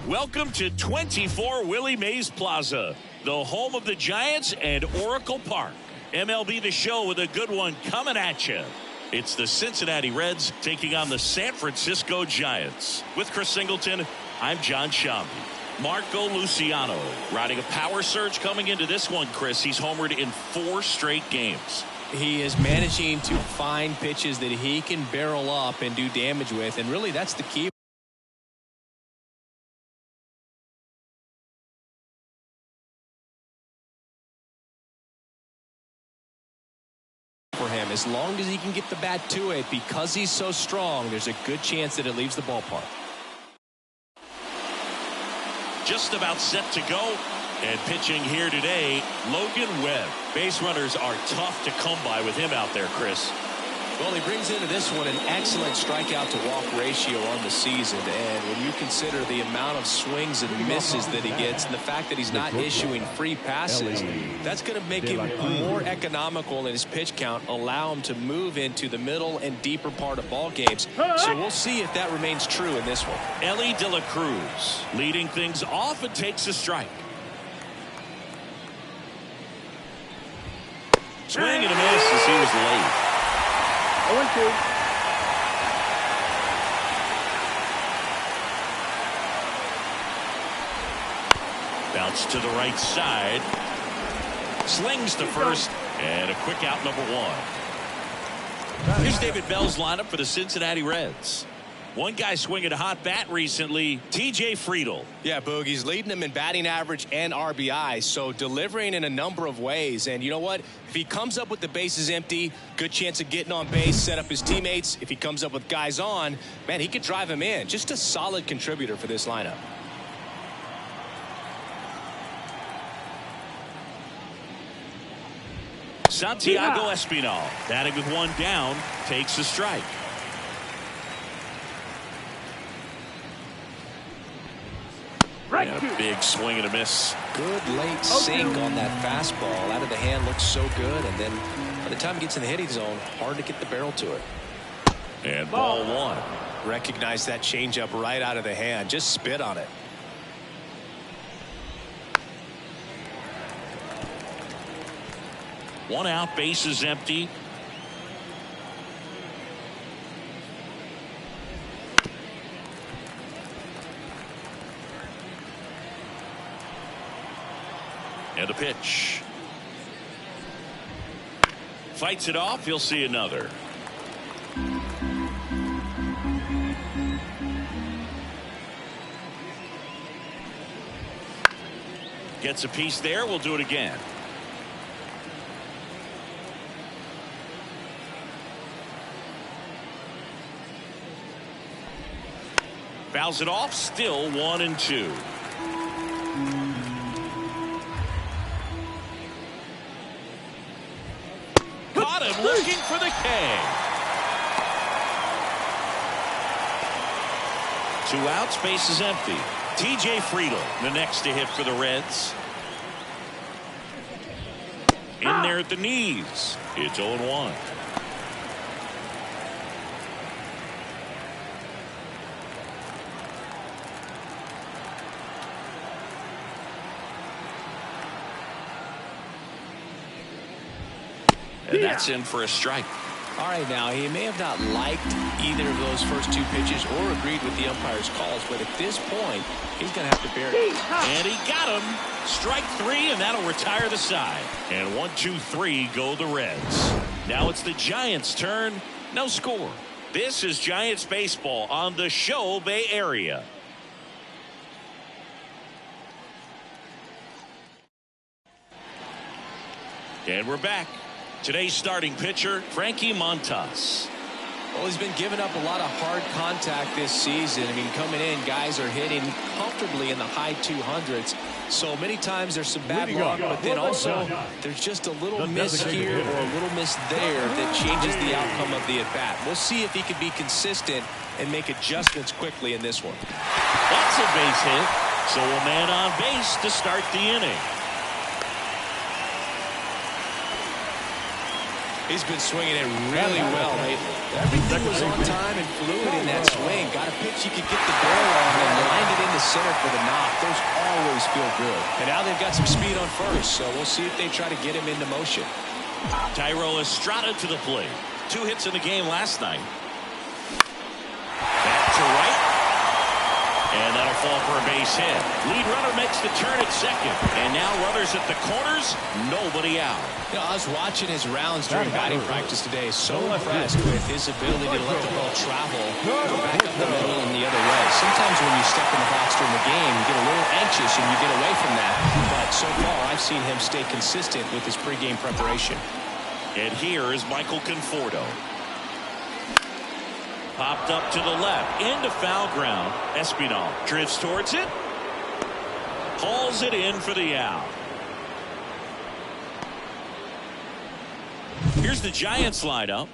Welcome to 24 Willie Mays Plaza, the home of the Giants and Oracle Park. MLB The Show with a good one coming at you. It's the Cincinnati Reds taking on the San Francisco Giants. With Chris Singleton, I'm John Shambi. Marco Luciano riding a power surge coming into this one, Chris. He's homered in 4 straight games. He is managing to find pitches that he can barrel up and do damage with, and really that's the key for him. As long as he can get the bat to it, because he's so strong, there's a good chance that it leaves the ballpark. Just about set to go. And pitching here today, Logan Webb. Base runners are tough to come by with him out there, Chris. Well, he brings into this one an excellent strikeout to walk ratio on the season. And when you consider the amount of swings and misses that he gets and the fact that he's not issuing free passes, that's going to make him more economical in his pitch count, allow him to move into the middle and deeper part of ball games. So we'll see if that remains true in this one. Ellie De La Cruz leading things off and takes a strike. Swing and a miss as he was late. 0-2. Bounce to the right side. Slings to first. And a quick out, number 1. Here's David Bell's lineup for the Cincinnati Reds. One guy swinging a hot bat recently, T.J. Friedl. Yeah, Boogie's leading him in batting average and RBI, so delivering in a number of ways. And you know what? If he comes up with the bases empty, good chance of getting on base, set up his teammates. If he comes up with guys on, man, he could drive him in. Just a solid contributor for this lineup. Santiago Espinal, batting with 1 down, takes a strike. And a big swing and a miss. Good late sink on that fastball. Out of the hand, looks so good. And then by the time he gets in the hitting zone, hard to get the barrel to it. And ball 1. Recognize that changeup right out of the hand. Just spit on it. One out, bases empty. And a pitch. Fights it off. He'll see another. Gets a piece there. We'll do it again. Fouls it off. Still 1-2. Caught him looking for the K. 2 outs. Base is empty. TJ Friedel, the next to hit for the Reds. In there at the knees. It's 0-1. And that's in for a strike. All right, now, he may have not liked either of those first 2 pitches or agreed with the umpire's calls, but at this point, he's going to have to bear it. And he got him. Strike 3, and that'll retire the side. And 1, 2, 3 go the Reds. Now it's the Giants' turn. No score. This is Giants baseball on the Show Bay Area. And we're back. Today's starting pitcher, Frankie Montas. Well, he's been giving up a lot of hard contact this season. I mean, coming in, guys are hitting comfortably in the high 200s. So many times there's some bad luck, but then also there's just a little miss here or a little miss there that changes the outcome of the at-bat. We'll see if he can be consistent and make adjustments quickly in this one. That's a base hit. So a man on base to start the inning. He's been swinging it really well. Everything was on time and fluid in that swing. Got a pitch you could get the barrel on and lined it into center for the knock. Those always feel good. And now they've got some speed on first, so we'll see if they try to get him into motion. Thairo Estrada to the plate. 2 hits in the game last night. Back to right. And that'll fall for a base hit. Lead runner makes the turn at second. And now runners at the corners. Nobody out. You know, I was watching his rounds during batting practice today. So impressed with his ability to let the ball travel, go back up the middle and the other way. Sometimes when you step in the box during the game, you get a little anxious and you get away from that. But so far, I've seen him stay consistent with his pregame preparation. And here is Michael Conforto. Popped up to the left, into foul ground. Espinal drifts towards it. Hauls it in for the out. Here's the Giants lineup.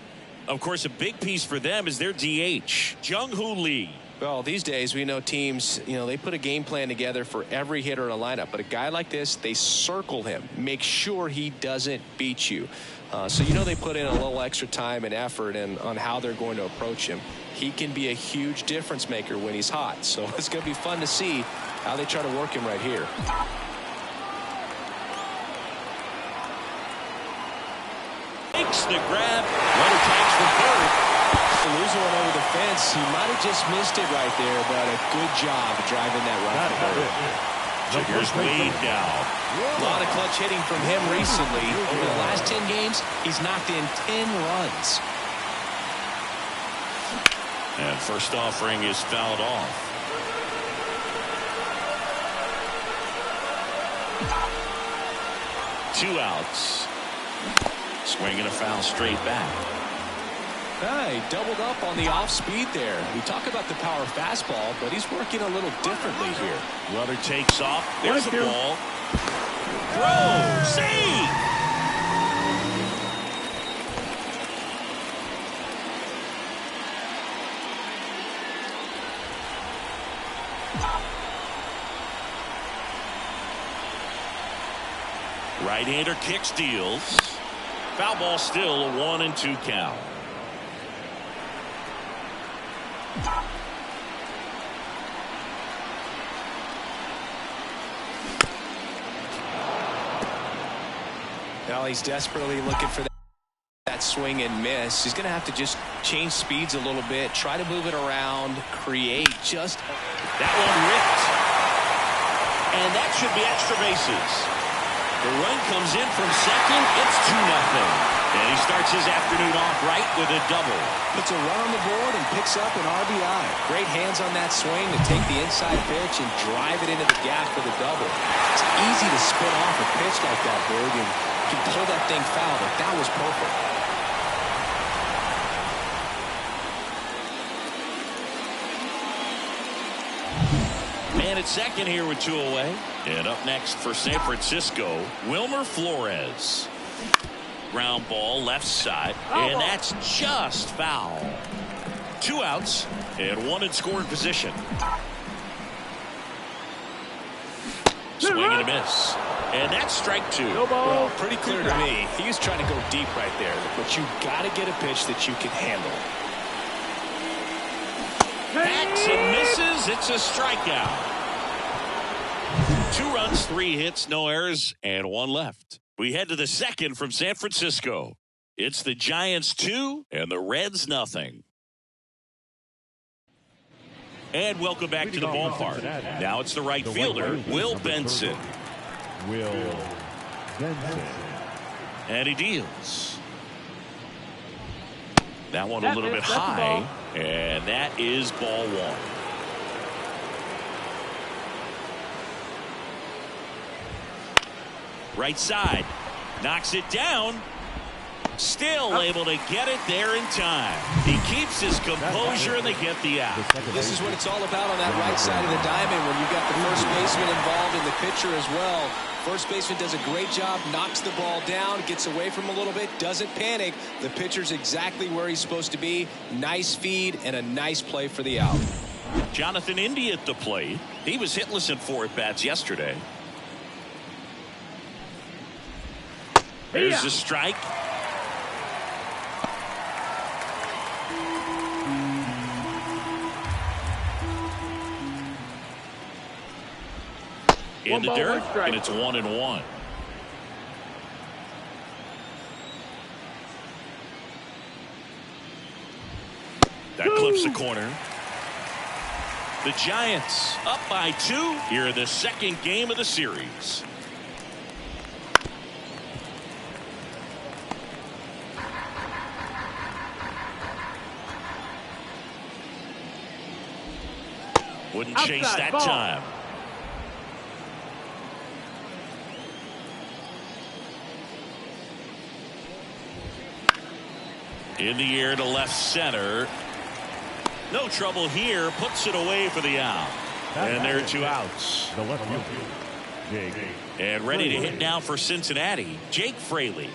Of course, a big piece for them is their DH, Jung-Hoo Lee. Well, these days we know teams, they put a game plan together for every hitter in a lineup. But a guy like this, they circle him, make sure he doesn't beat you. So they put in a little extra time and effort on how they're going to approach him. He can be a huge difference maker when he's hot. So it's going to be fun to see how they try to work him right here. Makes the grab. Runner tags for third. Losing one over the fence. He might have just missed it right there, but a good job driving that right to third. So here's Wade now. A lot of clutch hitting from him recently. Over the last 10 games, he's knocked in 10 runs. And first offering is fouled off. Two outs. Swing and a foul straight back. He doubled up on the off speed there. We talk about the power fastball, but he's working a little differently here. Runner takes off. There's a ball. Throw. Save. Right-hander kicks, deals. Foul ball, still a 1-2 count. Now he's desperately looking for that swing and miss. He's going to have to just change speeds a little bit, try to move it around, create just. That one ripped. And that should be extra bases. The run comes in from second. It's 2-0. And he starts his afternoon off right with a double. Puts a run on the board and picks up an RBI. Great hands on that swing to take the inside pitch and drive it into the gap for the double. It's easy to spin off a pitch like that, Berg, and you can pull that thing foul, but that was perfect. Man at second here with 2 away. And up next for San Francisco, Wilmer Flores. Ground ball left side, and that's just foul. 2 outs and 1 in scoring position. Swing and a miss. And that's strike 2. Well, pretty clear to me. He was trying to go deep right there, but you got to get a pitch that you can handle. Backs and misses. It's a strikeout. 2 runs, 3 hits, no errors, and 1 left. We head to the second from San Francisco. It's the Giants 2 and the Reds nothing. And welcome back to the ballpark. Now it's the right fielder, Will Benson. And he deals. That one a little bit high, and that is ball 1. Right side, knocks it down. Still able to get it there in time. He keeps his composure and they get the out. This is what it's all about on that right side of the diamond when you've got the first baseman involved and the pitcher as well. First baseman does a great job, knocks the ball down, gets away from him a little bit, doesn't panic. The pitcher's exactly where he's supposed to be. Nice feed and a nice play for the out. Jonathan India at the plate. He was hitless in 4 at-bats yesterday. There's a strike. In the dirt, and it's 1-1. That clips the corner. The Giants up by 2 here in the second game of the series. Wouldn't chase that time. In the air to left center. No trouble here. Puts it away for the out. And there are 2 outs. The left fielder, Jake. And ready to hit now for Cincinnati, Jake Fraley.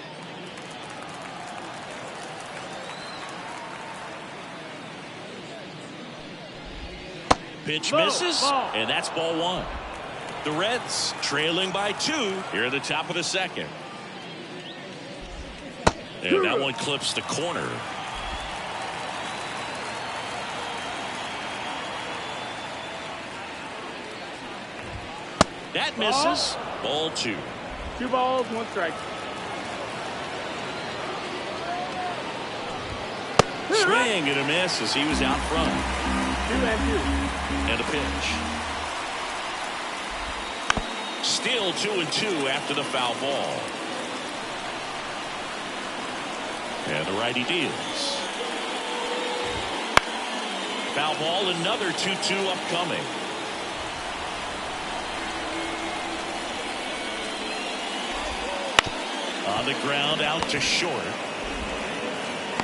Pitch misses, and that's ball 1. The Reds trailing by 2 here at the top of the second. And that one clips the corner. That misses. Ball 2. 2 balls, 1 strike. Swing and a miss as he was out front. 2-2. And a pitch. Still 2-2 after the foul ball. And the righty deals. Foul ball, another 2-2 upcoming. On the ground, out to short.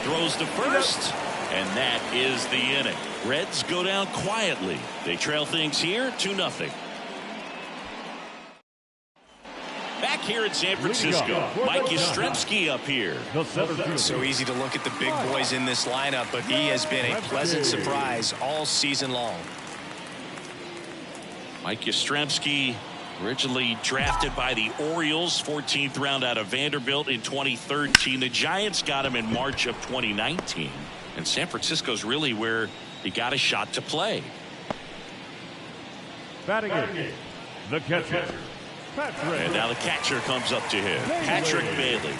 Throws to first, and that is the inning. Reds go down quietly. They trail things here 2-0. Back here in San Francisco, Mike Yastrzemski up here. So easy to look at the big boys in this lineup, but he has been a pleasant surprise all season long. Mike Yastrzemski, originally drafted by the Orioles, 14th round out of Vanderbilt in 2013. The Giants got him in March of 2019. And San Francisco's really where he got a shot to play. Batting in, the catcher. And now the catcher comes up to him, Patrick Bailey.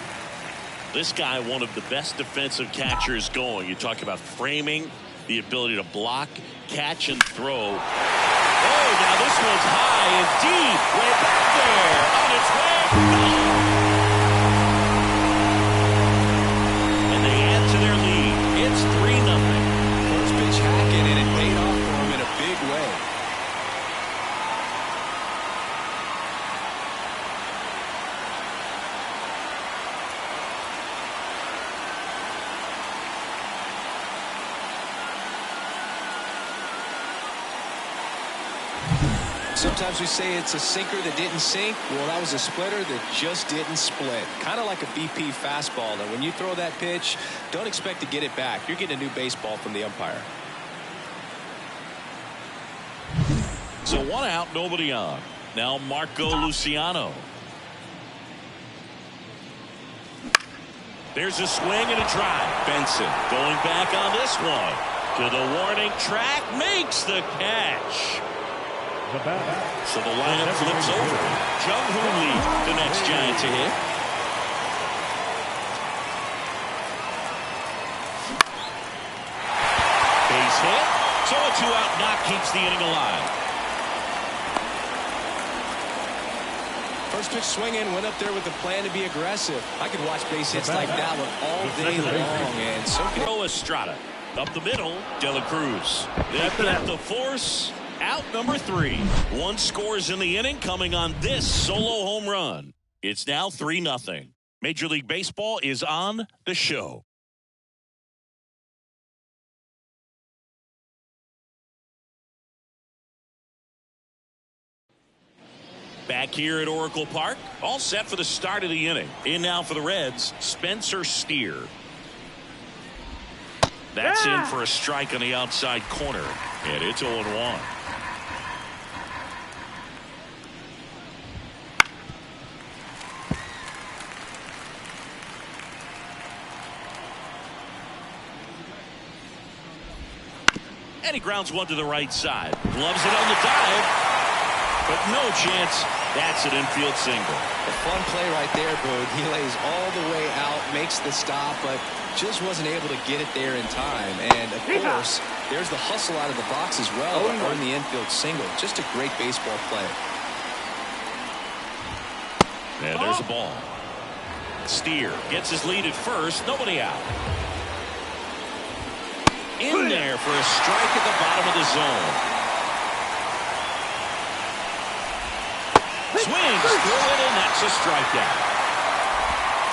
This guy, one of the best defensive catchers going. You talk about framing, the ability to block, catch, and throw. Oh, now this one's high and deep, way back there, on its way. Sometimes we say it's a sinker that didn't sink. Well, that was a splitter that just didn't split. Kind of like a BP fastball. And when you throw that pitch, don't expect to get it back. You're getting a new baseball from the umpire. So 1 out, nobody on. Now Marco Luciano. There's a swing and a drive. Benson going back on this one. To the warning track, makes the catch. So the lineup flips over. Jung-Hoon Lee, the next Giant to hit. Base hit. So a 2-out knock keeps the inning alive. First pitch swinging, went up there with the plan to be aggressive. I could watch base hits like that one all day long, and so can Estrada. Up the middle, De La Cruz. They've got the force. Out number 3. 1 scores in the inning coming on this solo home run. It's now 3-0. Major League Baseball is on the show. Back here at Oracle Park, all set for the start of the inning. In now for the Reds, Spencer Steer. That's in for a strike on the outside corner, and it's 0-1. And he grounds one to the right side. Loves it on the dive, but no chance. That's an infield single. A fun play right there, Boog. He lays all the way out, makes the stop, but just wasn't able to get it there in time. And, of course, there's the hustle out of the box as well to earn the infield single. Just a great baseball play. And there's a ball. Steer gets his lead at first. Nobody out. In there for a strike at the bottom of the zone. Swings through it, and that's a strikeout.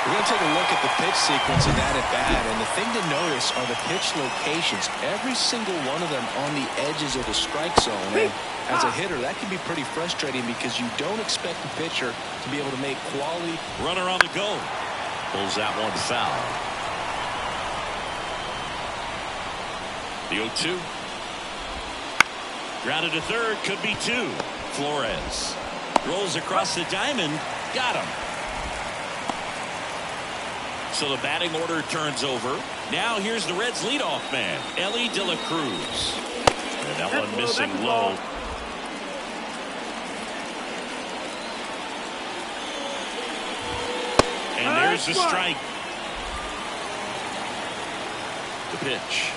We're going to take a look at the pitch sequence of that at bat, and the thing to notice are the pitch locations. Every single one of them on the edges of the strike zone. And as a hitter, that can be pretty frustrating because you don't expect the pitcher to be able to make quality. Runner on the go. Pulls that one foul. The 0-2. Grounded to third, could be 2. Flores rolls across the diamond, got him. So the batting order turns over. Now here's the Reds leadoff man, Ellie De La Cruz. And that one missing low. And there's the strike. The pitch.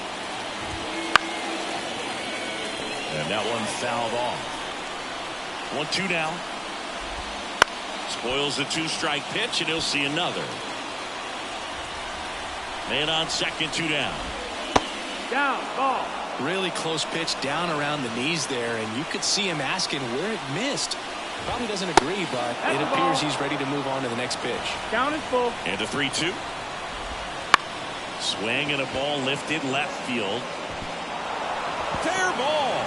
And that one fouled off. 1-2 now. Spoils the 2-strike pitch, and he'll see another. Man on second, 2 down. Down, ball. Really close pitch down around the knees there, and you could see him asking where it missed. Probably doesn't agree, but it appears he's ready to move on to the next pitch. Down is full. And a 3-2. Swing and a ball lifted left field. Fair ball.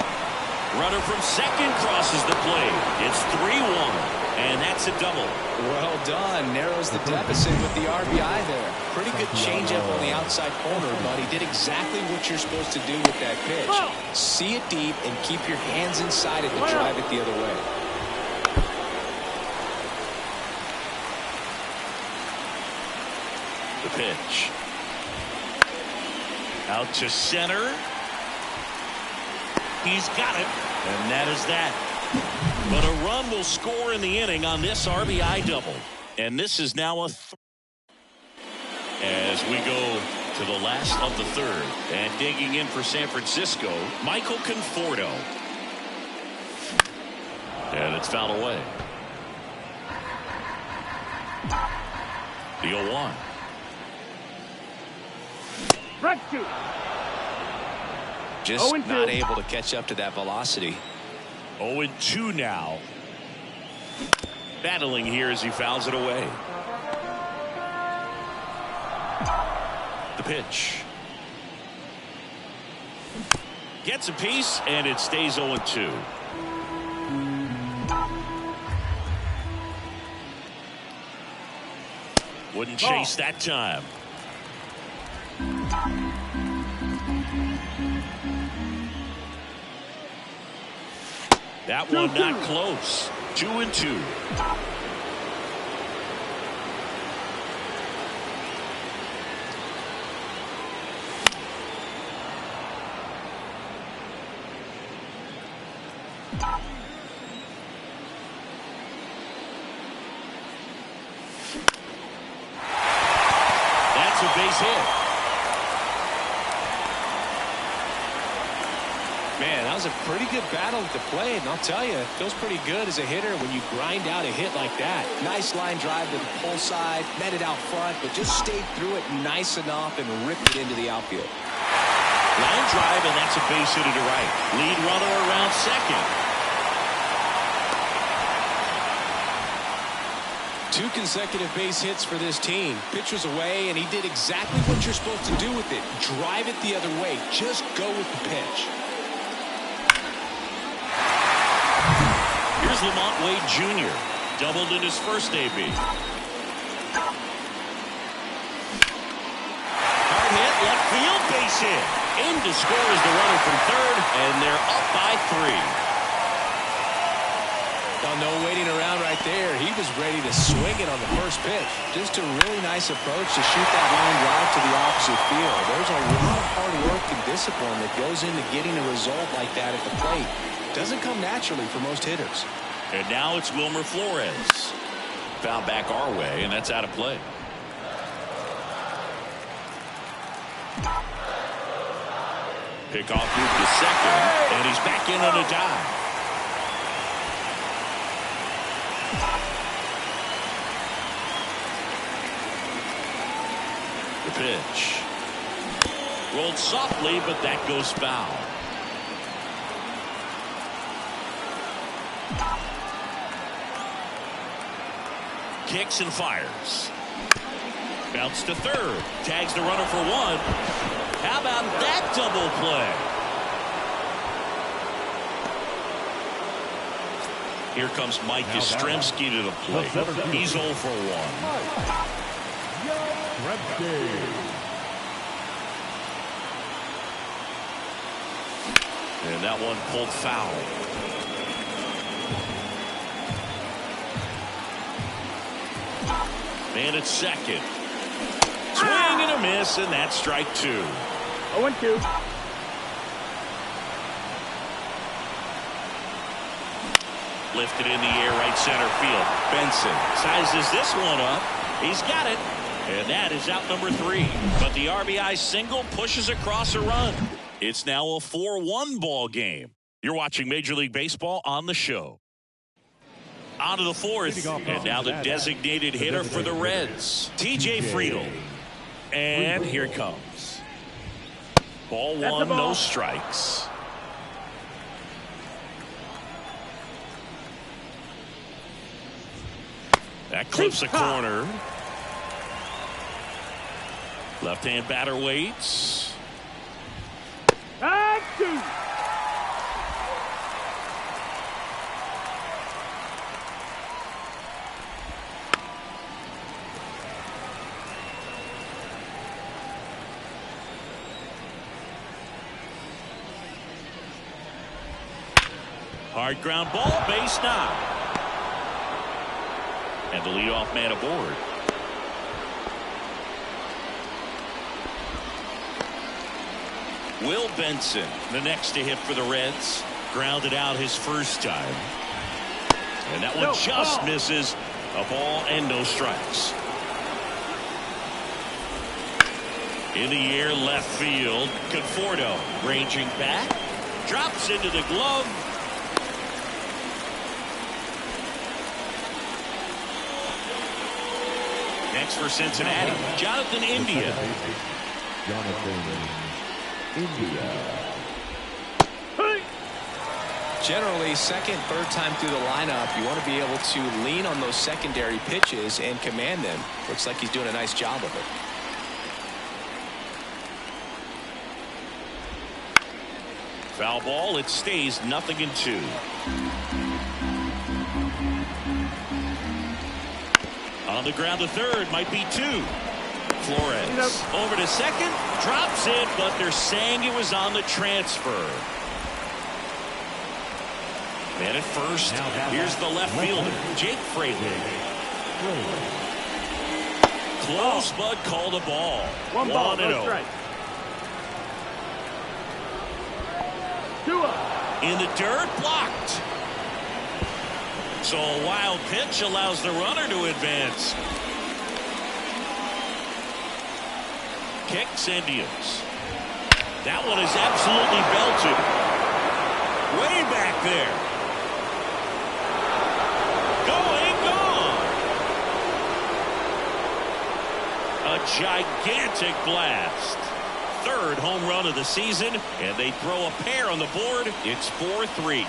Runner from second crosses the plate. It's 3-1. And that's a double. Well done. Narrows the deficit with the RBI there. Pretty good changeup on the outside corner, but he did exactly what you're supposed to do with that pitch. See it deep and keep your hands inside it to drive it the other way. The pitch. Out to center. He's got it. And that is that. But a run will score in the inning on this RBI double. And this is now a as we go to the last of the third. And digging in for San Francisco, Michael Conforto. And it's fouled away. The 0-1. Just not able to catch up to that velocity. 0-2 now. Battling here as he fouls it away. The pitch. Gets a piece, and it stays 0-2. Wouldn't chase that time. That one not close. 2-2. That's a base hit. Man, that was a pretty good battle at the plate, and I'll tell you, it feels pretty good as a hitter when you grind out a hit like that. Nice line drive to the pull side, met it out front, but just stayed through it nice enough and ripped it into the outfield. Line drive, and that's a base hit to right. Lead runner around second. 2 consecutive base hits for this team. Pitch was away, and he did exactly what you're supposed to do with it. Drive it the other way. Just go with the pitch. Here's Lamont Wade Jr. Doubled in his first AB. Hard hit, left field, base hit. In to score is the runner from third, and they're up by 3. Well, no waiting around right there. He was ready to swing it on the first pitch. Just a really nice approach to shoot that line drive to the opposite field. There's a lot of hard work and discipline that goes into getting a result like that at the plate. Doesn't come naturally for most hitters. And now it's Wilmer Flores. Foul back our way, and that's out of play. Pickoff moved to second, and he's back in on a dive. The pitch. Rolled softly, but that goes foul. Kicks and fires. Bounce to third. Tags the runner for 1. How about that double play? Here comes Mike Yastrzemski to the plate. He's 0 for 1. And that one pulled foul. Man at second. Swing and a miss, and that's strike 2. 0-2. Lifted in the air, right center field. Benson sizes this one up. He's got it. And that is out number 3. But the RBI single pushes across a run. It's now a 4-1 ball game. You're watching Major League Baseball on the show. On to the 4th, and now the designated hitter for the Reds, TJ Friedl. And here it comes. Ball 1, no strikes. That clips a corner. Left-hand batter waits. And 2. Hard ground ball, base knock. And the leadoff man aboard. Will Benson, the next to hit for the Reds. Grounded out his first time. And that one just misses. A ball and no strikes. In the air, left field. Conforto ranging back. Drops into the glove. Next for Cincinnati, Jonathan India. Generally, second, third time through the lineup, you want to be able to lean on those secondary pitches and command them. Looks like he's doing a nice job of it. Foul ball, it stays 0-2. On the ground to third, might be 2. Flores over to second, drops it, but they're saying it was on the transfer. Man at first, here's the left fielder, Jake Fraley. Close, but called a ball. 1 ball, no 1-0. strike. 2 up. In the dirt, blocked. So a wild pitch allows the runner to advance. Kicks Indians. That one is absolutely belted. Way back there. Going, gone. A gigantic blast. 3rd home run of the season, and they throw a pair on the board. It's 4-3.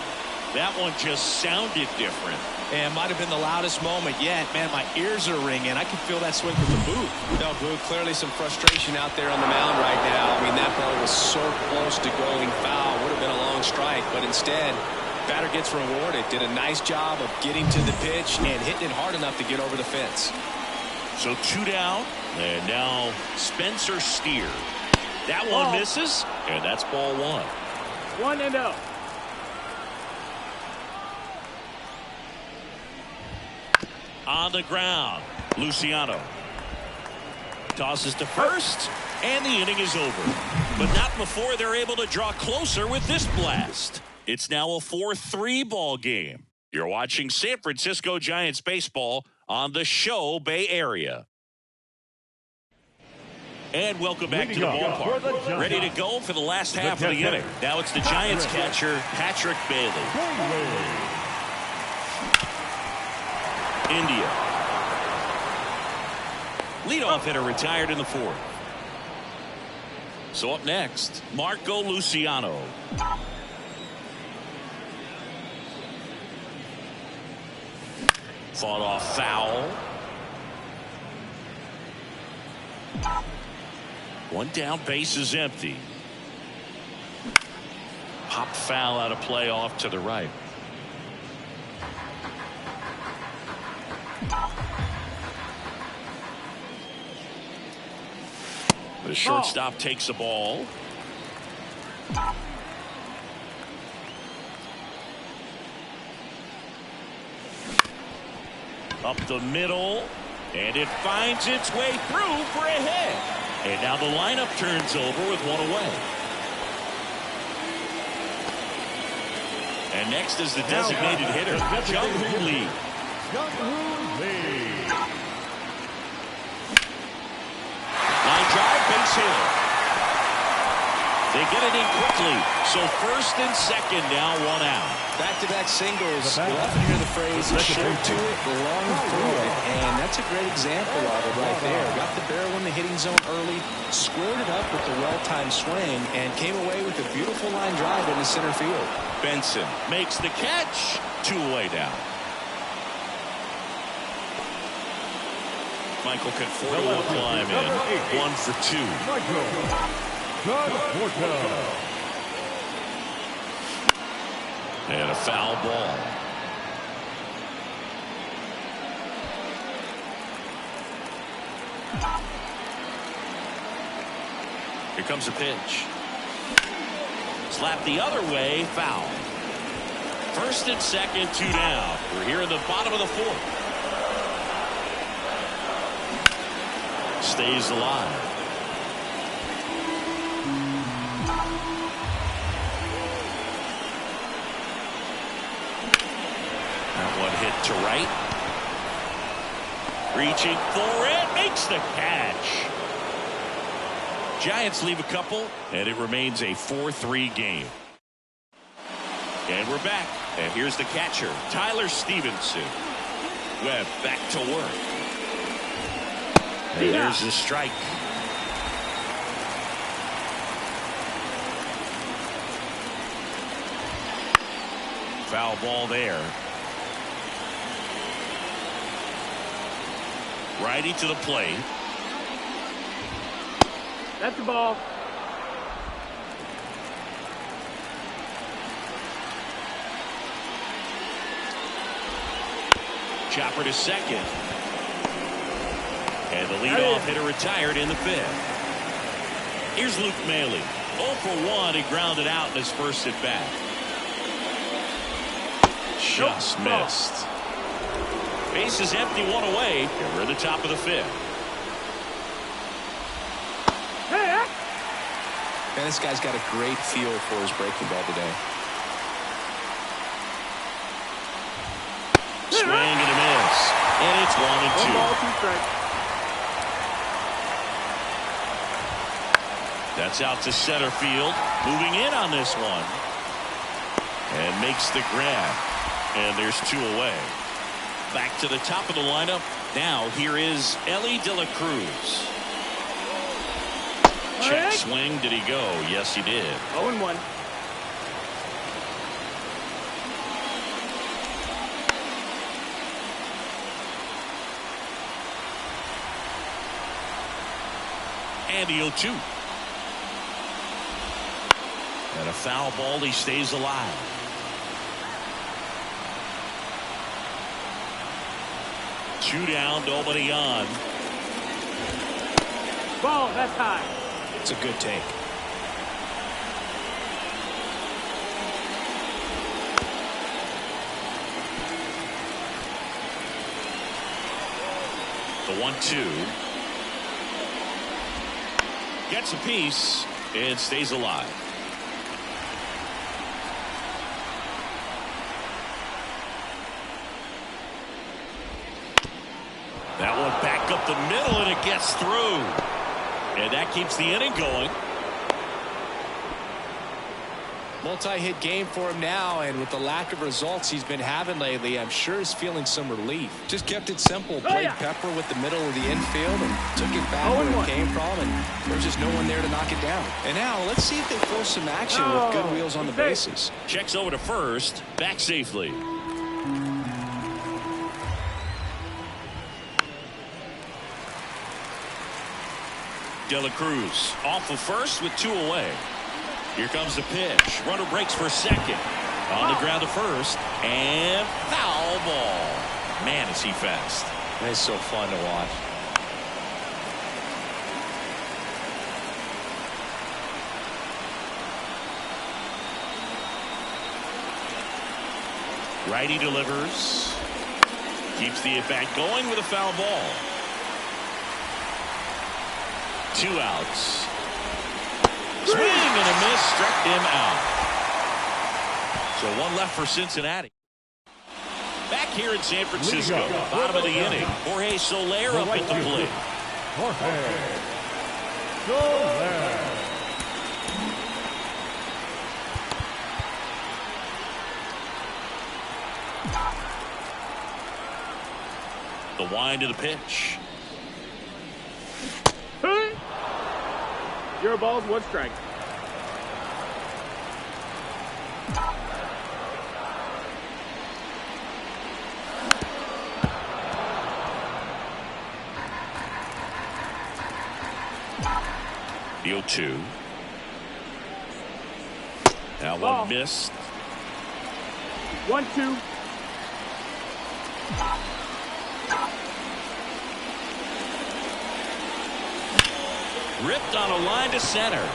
That one just sounded different. And might have been the loudest moment yet. Man, my ears are ringing. I can feel that swing from the boot. No, Boot, clearly some frustration out there on the mound right now. I mean, that ball was so close to going foul. Would have been a long strike, but instead, batter gets rewarded. Did a nice job of getting to the pitch and hitting it hard enough to get over the fence. So 2 down, and now Spencer Steer. That one misses, and that's ball 1. 1-0. On the ground, Luciano tosses to first, and the inning is over. But not before they're able to draw closer with this blast. It's now a 4-3 ball game. You're watching San Francisco Giants baseball on the show Bay Area. And welcome back to the ballpark. Ready to go for the last half of the inning. Now it's the Giants catcher, Patrick Bailey. India. Leadoff hitter retired in the 4th. So up next, Marco Luciano. Fought off foul. 1 down, base is empty. Pop foul out of play off to the right. The shortstop takes the ball. Up the middle, and it finds its way through for a hit. And now the lineup turns over with 1 away. And next is the designated hitter, Jung-Hoo Lee. Line drive, base hit. They get it in quickly. So 1st and 2nd now, 1 out. Back-to-back singles. You'll often hear the phrase, short to it, long through it. And that's a great example of it right there. Got the barrel in the hitting zone early, squared it up with the well-timed swing, and came away with a beautiful line drive into center field. Benson makes the catch. 2 away down. Michael Conforto will climb in. 1 for 2. And a foul ball. Here comes a pitch. Slap the other way, foul. 1st and 2nd, 2 down. We're here in the bottom of the 4th. Stays alive. That one hit to right. Reaching for it, makes the catch. Giants leave a couple, and it remains a 4-3 game. And we're back. And here's the catcher, Tyler Stevenson. Webb back to work. And there's the strike. Foul ball there. Righty to the plate. That's the ball. Chopper to second. And the leadoff hitter retired in the fifth. Here's Luke Maile. 0 for 1. He grounded out in his first at bat. Just missed. Base is empty, 1 away. And we're at the top of the fifth. Man, this guy's got a great feel for his breaking ball today. Swing and a miss. And it's 1 and 2. 1 ball, 2 strikes. That's out to center field. Moving in on this one. And makes the grab. And there's 2 away. Back to the top of the lineup. Now here is Elly De La Cruz. Check swing. Did he go? Yes, he did. 0-1. And the 0-2. And a foul ball. He stays alive. Two down, nobody on. Ball, that's high. It's a good take. The 1-2. Gets a piece and stays alive. That one back up the middle, and it gets through. And that keeps the inning going. Multi-hit game for him now, and with the lack of results he's been having lately, I'm sure he's feeling some relief. Just kept it simple, played pepper with the middle of the infield, and took it back where it came from, and there was just no one there to knock it down. And now, let's see if they force some action with good wheels on the bases. Checks over to first, back safely. De La Cruz off of first with 2 away. Here comes the pitch. Runner breaks for second. On the ground to first. And foul ball. Man, is he fast. It's so fun to watch. Righty delivers. Keeps the at-bat going with a foul ball. 2 outs. Swing and a miss, struck him out. So 1 left for Cincinnati. Back here in San Francisco, bottom of the inning. Jorge Soler up at the plate. Jorge Soler. The wind of the pitch. 0 balls, 1 strike. The 0-2. That one missed. 1-2. Ripped on a line to center.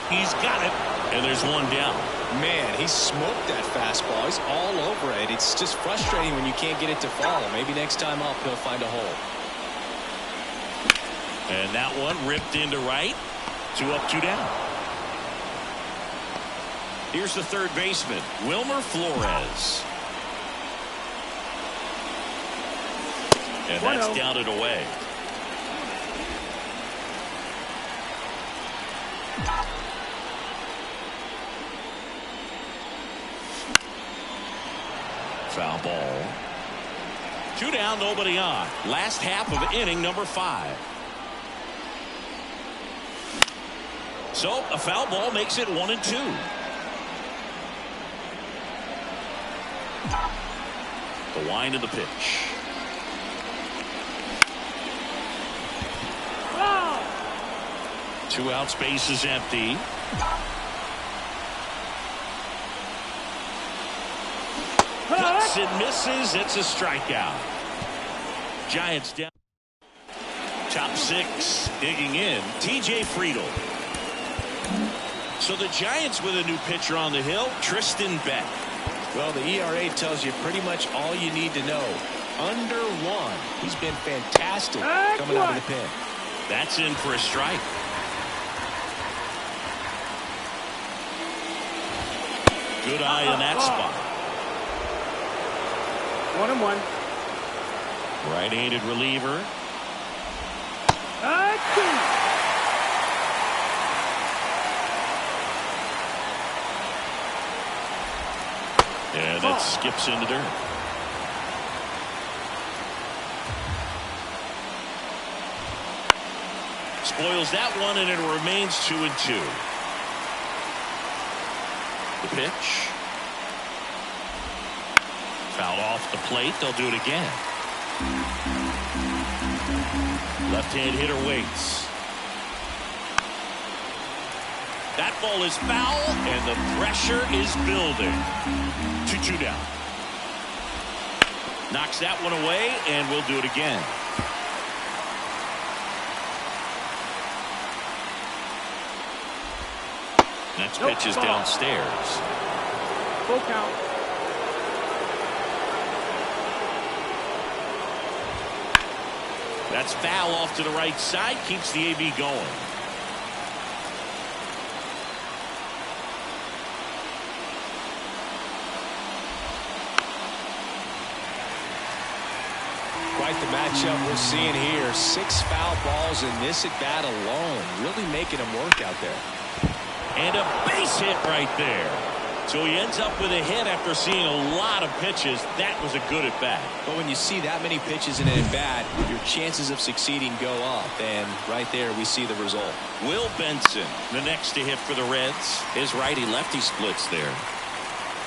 He's got it. And there's 1 down. Man, he smoked that fastball. He's all over it. It's just frustrating when you can't get it to fall. Maybe next time up he'll find a hole. And that one ripped into right. 2 up, 2 down. Here's the third baseman, Wilmer Flores. And that's down and away. Foul ball. 2 down, nobody on. Last half of inning number 5. So a foul ball makes it 1-2. The wind of the pitch. Ball. 2 outs, base is empty. Cuts and misses. It's a strikeout. Giants down. Top six digging in. TJ Friedel. So the Giants with a new pitcher on the hill, Tristan Beck. Well, the ERA tells you pretty much all you need to know. Under 1. He's been fantastic coming out of the pen. That's in for a strike. Good eye in that spot. 1-1. Right-handed reliever. And that skips into dirt. Spoils that one, and it remains 2-2. The pitch. Foul off the plate. They'll do it again. Left-hand hitter waits. That ball is foul, and the pressure is building. 2-2 down. Knocks that one away, and we'll do it again. Next pitch is downstairs. Full count. That's foul off to the right side. Keeps the AB going. Quite the matchup we're seeing here. 6 foul balls in this at bat alone. Really making them work out there. And a base hit right there. So he ends up with a hit after seeing a lot of pitches. That was a good at bat. But when you see that many pitches in an at bat, your chances of succeeding go up. And right there we see the result. Will Benson, the next to hit for the Reds. His righty-lefty splits there.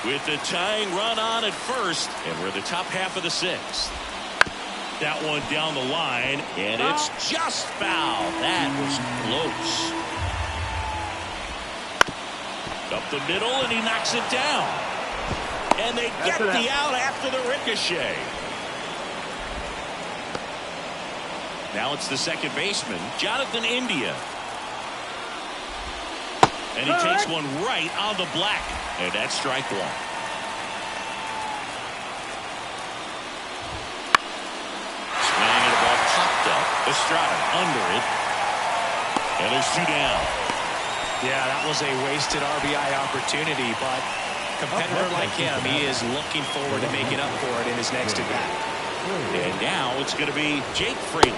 With the tying run on at first, and we're the top half of the 6th. That one down the line, and it's just foul. That was close. Up the middle, and he knocks it down. And they get the out after the ricochet. Now it's the second baseman, Jonathan India. And he takes one right on the black. And that's strike 1. Swinging a ball popped up. Estrada under it. And there's 2 down. Yeah, that was a wasted RBI opportunity, but competitor like him, he is looking forward to making up for it in his next at bat. And now it's going to be Jake Fraley.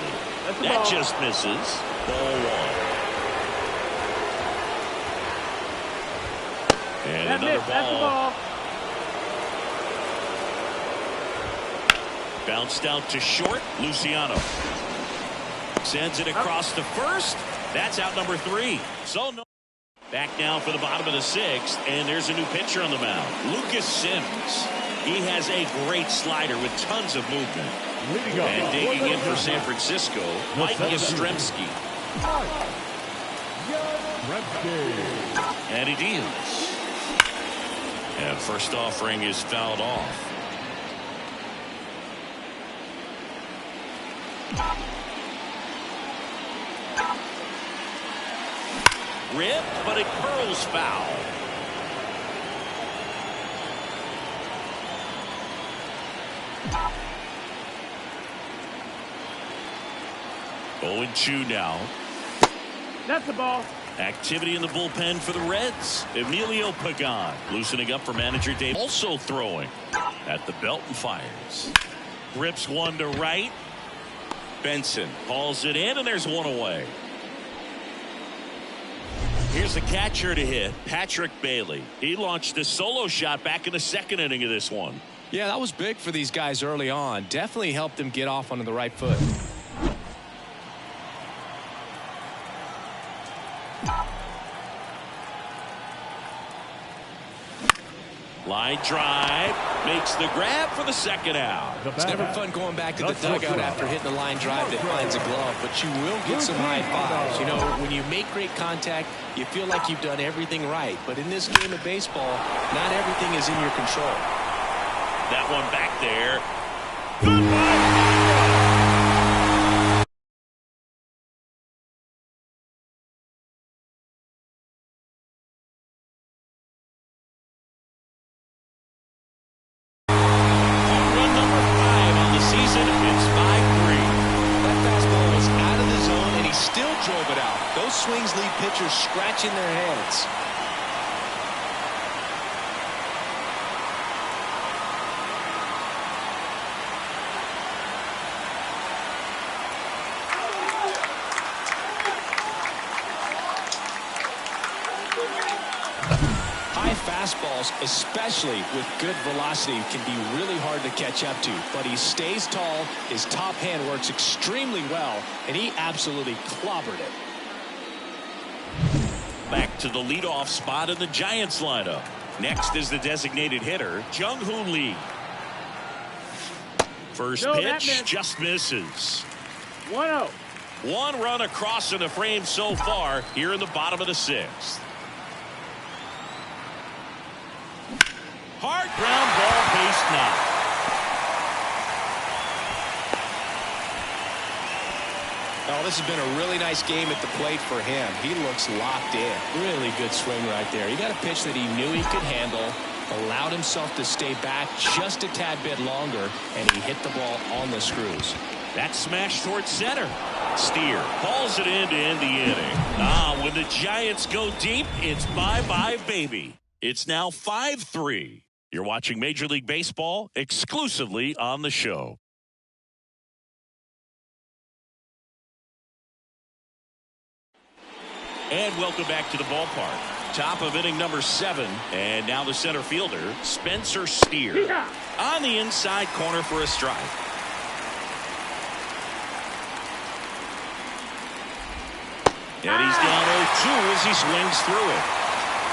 That just misses. Ball 1. And another ball. Bounced out to short. Luciano sends it across to first. That's out number 3. So no. Back now for the bottom of the 6th, and there's a new pitcher on the mound. Lucas Sims. He has a great slider with tons of movement. And digging in for San Francisco, Mike Yastrzemski. And he deals. And first offering is fouled off. Ripped, but it curls foul. Oh, and 2 now. That's the ball. Activity in the bullpen for the Reds. Emilio Pagan loosening up for manager Dave. Also throwing at the belt and fires. Rips one to right. Benson hauls it in, and there's one away. Here's the catcher to hit, Patrick Bailey. He launched a solo shot back in the 2nd inning of this one. Yeah, that was big for these guys early on. Definitely helped them get off onto the right foot. Line drive, makes the grab for the 2nd out. It's never fun going back to the dugout after hitting a line drive that finds a glove, but you will get some high fives. You know, when you make great contact, you feel like you've done everything right. But in this game of baseball, not everything is in your control. That one back there. Goodbye. drove it out. Those swings leave pitchers scratching their heads. Fastballs, especially with good velocity, can be really hard to catch up to, but he stays tall. His top hand works extremely well, and he absolutely clobbered it. Back to the leadoff spot in the Giants lineup. Next is the designated hitter, Jung-Hoo Lee. First pitch just misses. 1-0. One run across in the frame so far here in the bottom of the sixth. Hard ground ball, base knock. Oh, this has been a really nice game at the plate for him. He looks locked in. Really good swing right there. He got a pitch that he knew he could handle, allowed himself to stay back just a tad bit longer, and he hit the ball on the screws. That smash towards center. Steer hauls it in to end the inning. When the Giants go deep, it's bye-bye, baby. It's now 5-3. You're watching Major League Baseball exclusively on the show. And welcome back to the ballpark. Top of inning number 7. And now the center fielder, Spencer Steer. On the inside corner for a strike. And he's down 0-2 as he swings through it.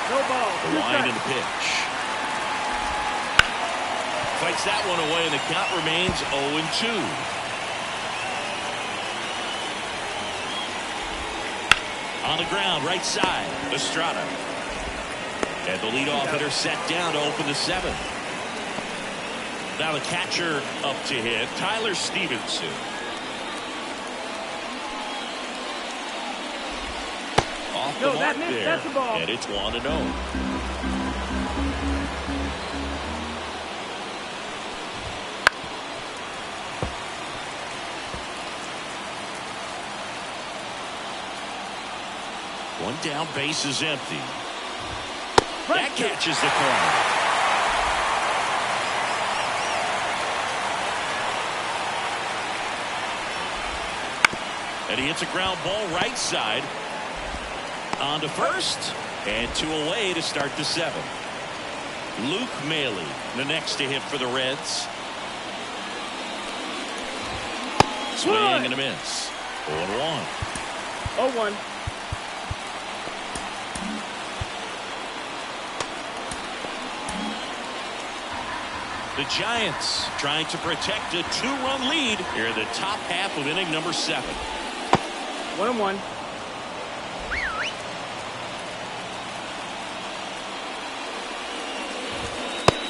No ball. The line and the pitch. Fights that one away, and the count remains 0-2. On the ground, right side, Estrada. And the leadoff hitter set down to open the 7th. Now the catcher up to hit, Tyler Stevenson. Off the mark there, that's the ball. And it's 1-0. One down, base is empty. That catches the corner. And he hits a ground ball right side. On to first. And 2 away to start the 7th. Luke Maile, the next to hit for the Reds. Swing and a miss. 0-1. 0-1. The Giants trying to protect a 2-run lead here in the top half of inning number 7. 1-1.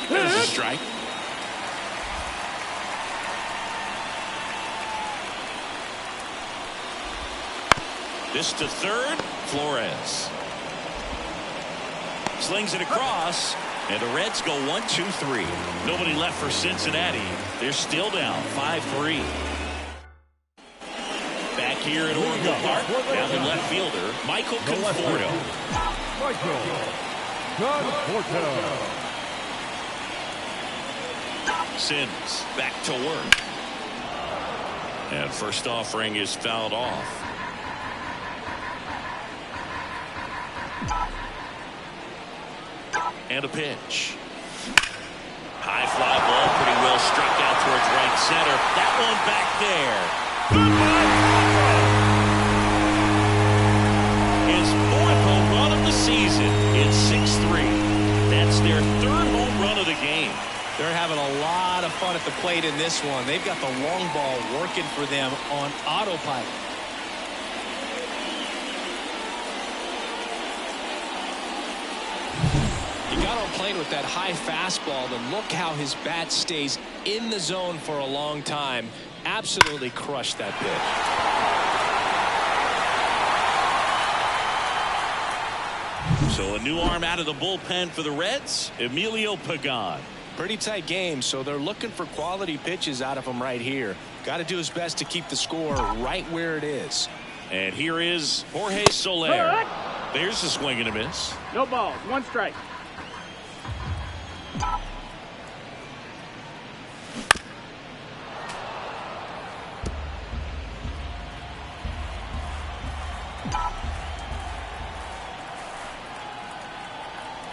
There's a strike. This to third, Flores. Slings it across. And the Reds go 1-2-3. Nobody left for Cincinnati. They're still down 5-3. Back here at Oracle Park, down the left fielder, Michael Conforto. Sims back to work. And first offering is fouled off. And a pitch. High fly ball, pretty well struck out towards right center. That one back there. His 4th home run of the season. It's 6-3. That's their 3rd home run of the game. They're having a lot of fun at the plate in this one. They've got the long ball working for them on autopilot. He got on plane with that high fastball, and look how his bat stays in the zone for a long time. Absolutely crushed that pitch. So a new arm out of the bullpen for the Reds, Emilio Pagan. Pretty tight game, so they're looking for quality pitches out of him right here. Got to do his best to keep the score right where it is. And here is Jorge Soler. There's a swing and a miss. No balls. 1 strike.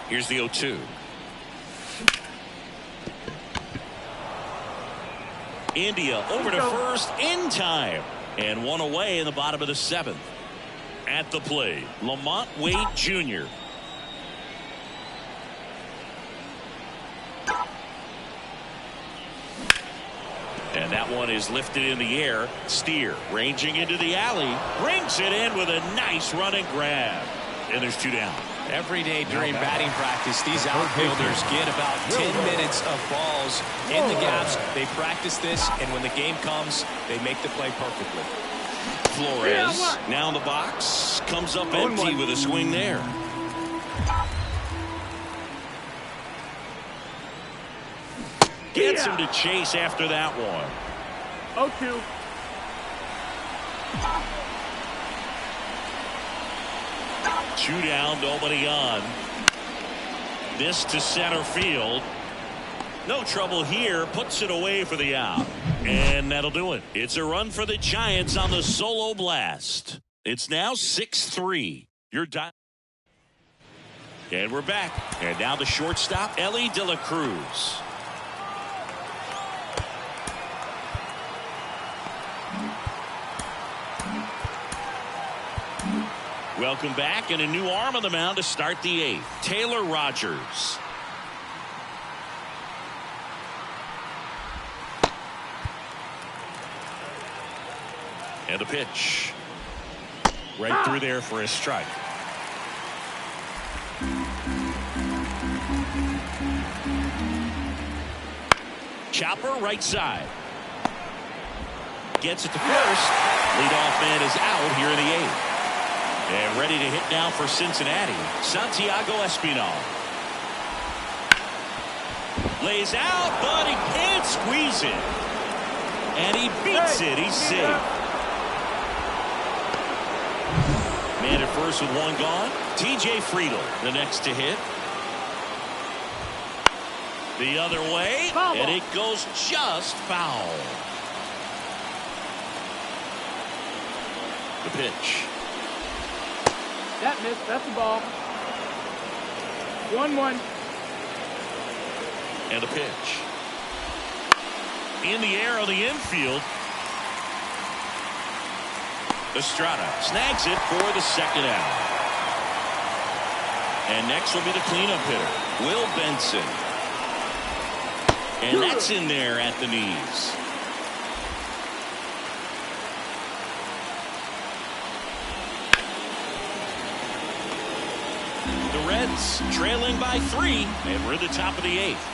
Here's the 0-2. India over to first in time. And 1 away in the bottom of the 7th. At the plate, Lamont Wade Jr. And that one is lifted in the air. Steer ranging into the alley. Brings it in with a nice running grab. And there's 2 down. Every day during batting practice, these outfielders get about 10 minutes of balls in the gaps. They practice this, and when the game comes, they make the play perfectly. Flores now in the box. Comes up empty with a swing there. Gets him to chase after that one. 0-2. Two down, nobody on. This to center field. No trouble here. Puts it away for the out. And that'll do it. It's a run for the Giants on the solo blast. It's now 6-3. You're done. And we're back. And now the shortstop, Ellie De La Cruz. Welcome back, and a new arm on the mound to start the 8th. Taylor Rogers. And a pitch. Right through there for a strike. Chopper right side. Gets it to first. Leadoff man is out here in the 8th. And ready to hit now for Cincinnati, Santiago Espinal. Lays out, but he can't squeeze it. And he beats it. He's safe. Man at first with 1 gone. TJ Friedel, the next to hit. The other way, and it goes just foul. The pitch. That missed. That's the ball. 1-1. And a pitch. In the air on the infield. Estrada snags it for the 2nd out. And next will be the cleanup hitter, Will Benson. And that's in there at the knees. The Reds trailing by 3, and we're at the top of the 8th.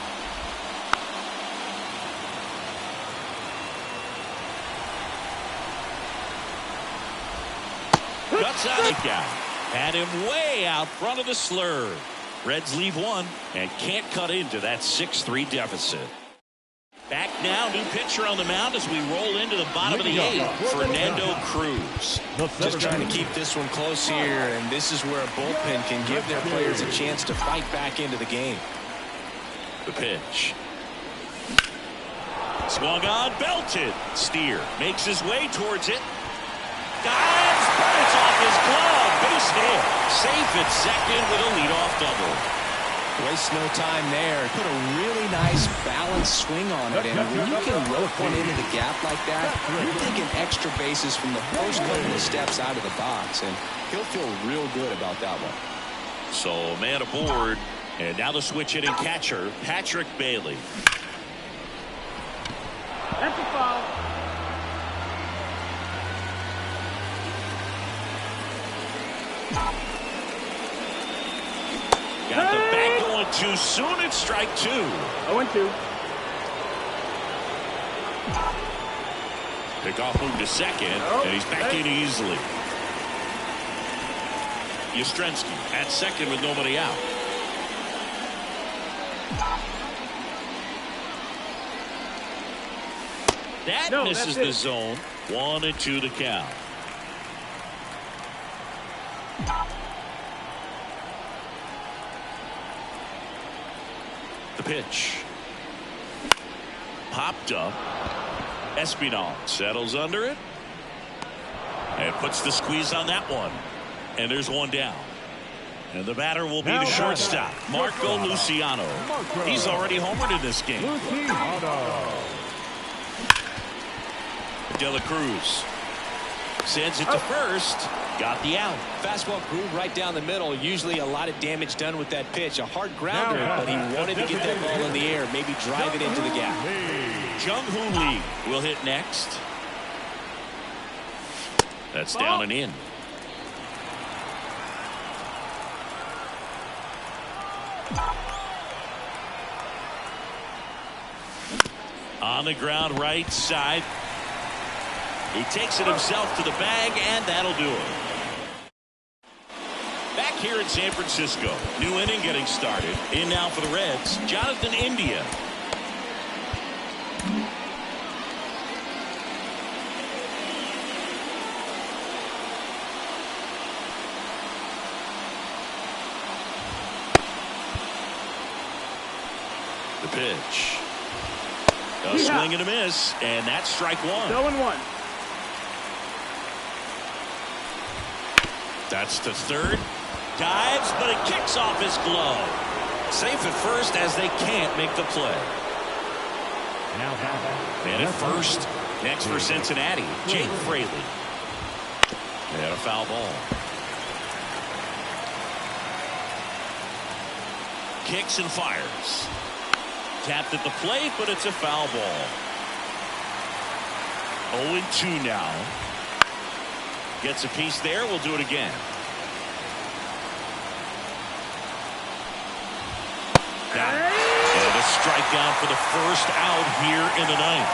Cuts out a guy. Had him way out front of the slur. Reds leave 1 and can't cut into that 6-3 deficit. Back now, new pitcher on the mound as we roll into the bottom of the 8th. Fernando Cruz. Just trying to keep this one close here, and this is where a bullpen can give their players a chance to fight back into the game. The pitch. Swung on, belted. Steer makes his way towards it. Dives, but it's off his glove. Base hit. Safe at second with a leadoff double. Waste no time there. Put a really nice balanced swing on it. And when you can rope one into the gap like that, you're taking extra bases from the first couple of steps out of the box. And he'll feel real good about that one. So man aboard. And now the switch hitting catcher, Patrick Bailey. That's a foul. Got the back going too soon. It's strike 2. 0-2. Pickoff move to second, and he's back in easily. Yastrzemski at second with nobody out. That misses the zone. 1-2 the count. The pitch. Popped up. Espinal settles under it. And puts the squeeze on that one. And there's one down. And the batter will be the shortstop, Marco Luciano. He's already homered in this game. De La Cruz sends it to first. Got the out. Fastball groove right down the middle. Usually a lot of damage done with that pitch. A hard grounder, but he wanted to get that ball in the air, maybe drive it into the gap. Jung-Hoo Lee will hit next. That's down and in. On the ground right side. He takes it himself to the bag, and that'll do it. Back here in San Francisco. New inning getting started. In now for the Reds, Jonathan India. The pitch. A swing and a miss, and that's strike one. 0-1. That's to third. Dives, but it kicks off his glove. Safe at first as they can't make the play. And at first, next for Cincinnati, Jake Fraley. And a foul ball. Kicks and fires. Tapped at the plate, but it's a foul ball. 0-2 now. Gets a piece there. We'll do it again. And a strikeout for the first out here in the ninth.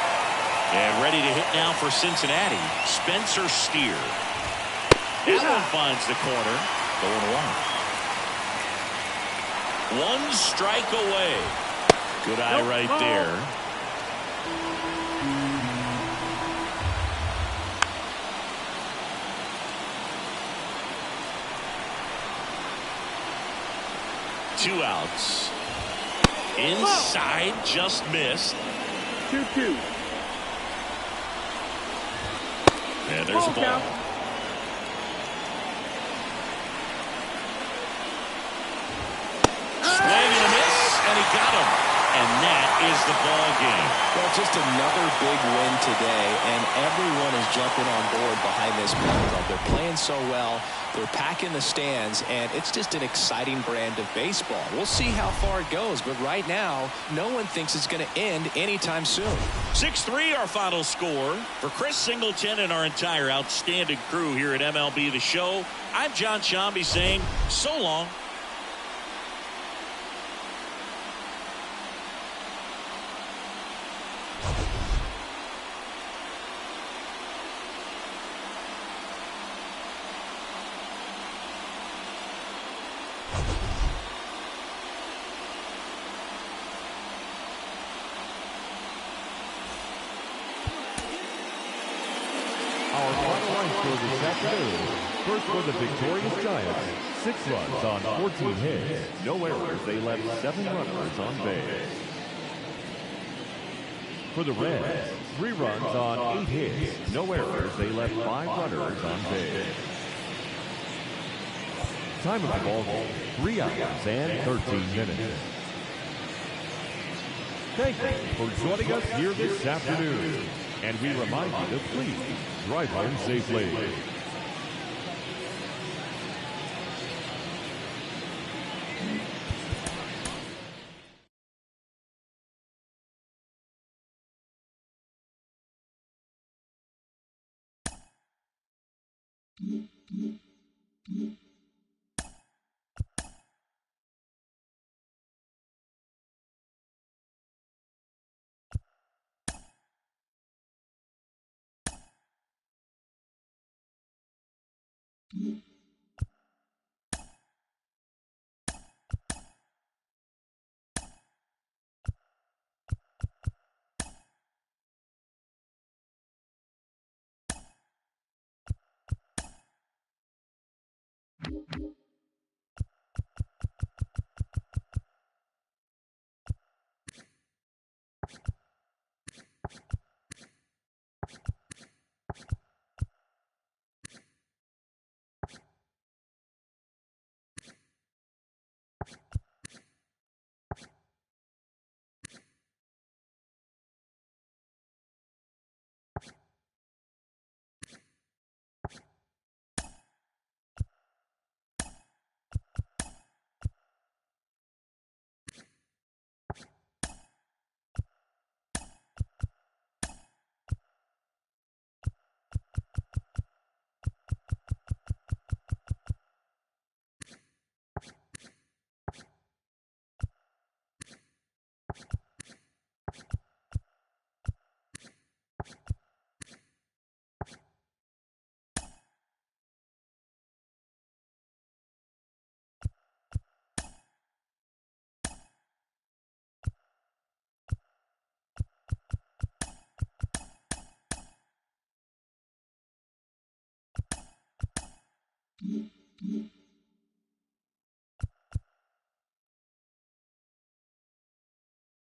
And ready to hit now for Cincinnati, Spencer Steer. That one finds the corner. Going 1. 1 strike away. Good eye right there. Two outs. Inside, just missed. 2-2. And there's a ball. Swing and a miss, and he got him. And that is the ball game. Well, just another big win today, and everyone is jumping on board behind this ball club. They're playing so well. They're packing the stands, and it's just an exciting brand of baseball. We'll see how far it goes, but right now, no one thinks it's going to end anytime soon. 6-3 our final score. For Chris Singleton and our entire outstanding crew here at MLB The Show, I'm John Shambi saying so long. Our final line score this afternoon. First for the victorious Giants, 6 runs on 14 hits. No errors. They left 7 runners on base. For the Reds, 3 runs on 8 hits. No errors. They left 5 runners on base. Time of the ball game, 3 hours and 13 minutes. Thank you for joining us here this afternoon. And we remind you to please drive home safely. you.